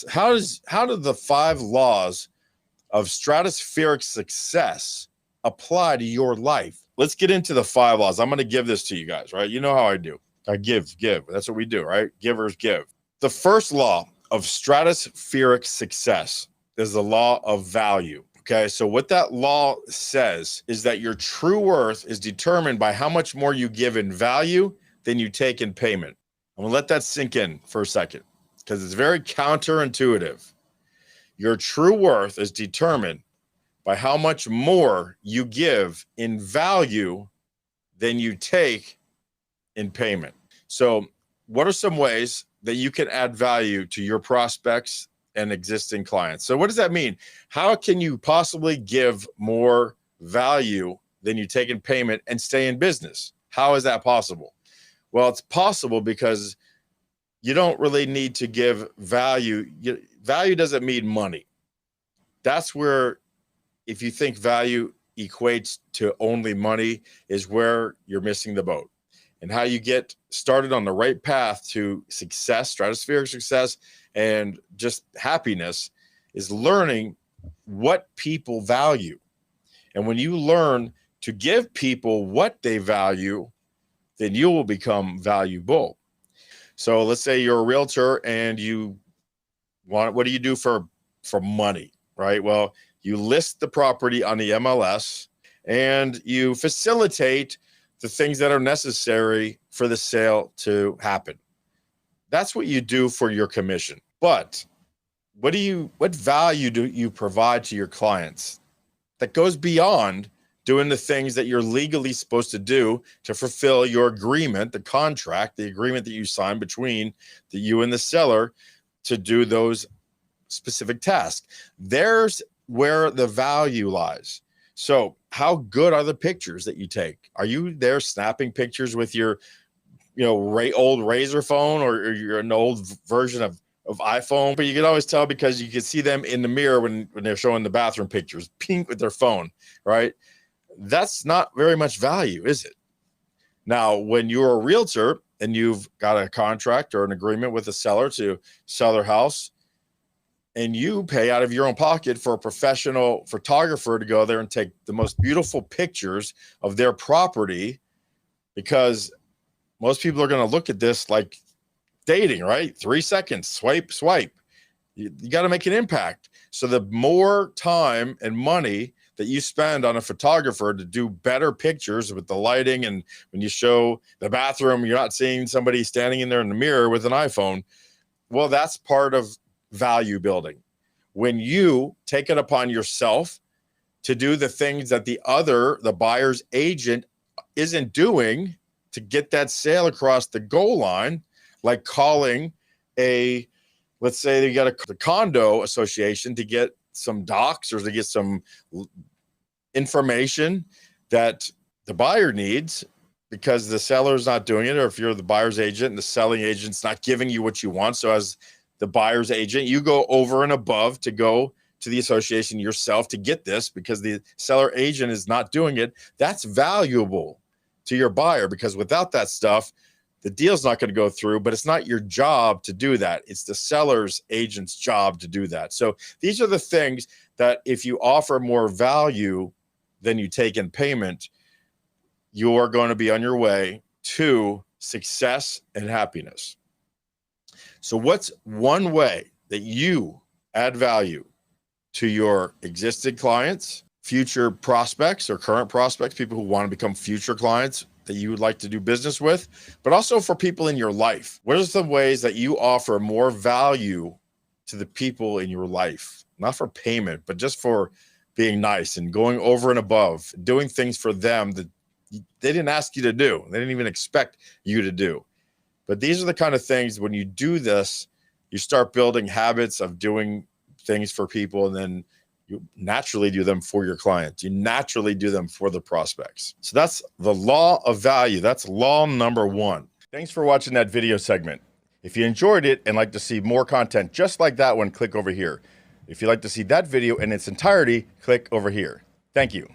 How do the 5 laws of stratospheric success apply to your life? Let's get into the 5 laws. I'm going to give this to you guys, right? You know how I do. I give. That's what we do, right? Givers give. The first law of stratospheric success is the law of value. Okay, so what that law says is that your true worth is determined by how much more you give in value than you take in payment. I'm gonna let that sink in for a second because it's very counterintuitive. Your true worth is determined by how much more you give in value than you take in payment. So what are some ways that you can add value to your prospects and existing clients? So what does that mean? How can you possibly give more value than you take in payment and stay in business? How is that possible? Well, it's possible because you don't really need to give value. Value doesn't mean money. That's where, if you think value equates to only money, is where you're missing the boat. And how you get started on the right path to success, stratospheric success, and just happiness is learning what people value. And when you learn to give people what they value, then you will become valuable. So let's say you're a realtor and you want, what do you do for money, right? Well, you list the property on the MLS and you facilitate the things that are necessary for the sale to happen. That's what you do for your commission. But what value do you provide to your clients that goes beyond doing the things that you're legally supposed to do to fulfill your agreement, the contract, the agreement that you sign between you and the seller to do those specific tasks? There's where the value lies. So how good are the pictures that you take? Are you there snapping pictures with your, old Razor phone or you're an old version of iPhone? But you can always tell because you can see them in the mirror when they're showing the bathroom pictures, pink with their phone, right? That's not very much value, is it? Now, when you're a realtor and you've got a contract or an agreement with a seller to sell their house, and you pay out of your own pocket for a professional photographer to go there and take the most beautiful pictures of their property, because most people are going to look at this like dating, right? 3 seconds, swipe. You got to make an impact. So the more time and money that you spend on a photographer to do better pictures with the lighting, and when you show the bathroom, you're not seeing somebody standing in there in the mirror with an iPhone. Well, that's part of value building. When you take it upon yourself to do the things that the buyer's agent isn't doing to get that sale across the goal line, like calling let's say you got a condo association to get some docs or to get some information that the buyer needs because the seller's not doing it, or if you're the buyer's agent and the selling agent's not giving you what you want. So as the buyer's agent, you go over and above to go to the association yourself to get this because the seller agent is not doing it. That's valuable to your buyer, because without that stuff, the deal's not going to go through. But it's not your job to do that. It's the seller's agent's job to do that. So these are the things that if you offer more value than you take in payment, you're going to be on your way to success and happiness. So what's one way that you add value to your existing clients, future prospects or current prospects, people who want to become future clients that you would like to do business with, but also for people in your life? What are some ways that you offer more value to the people in your life? Not for payment, but just for being nice and going over and above, doing things for them that they didn't ask you to do. They didn't even expect you to do. But these are the kind of things, when you do this, you start building habits of doing things for people, and then you naturally do them for your clients. You naturally do them for the prospects. So that's the law of value. That's law number 1. Thanks for watching that video segment. If you enjoyed it and like to see more content just like that one, click over here. If you'd like to see that video in its entirety, click over here. Thank you.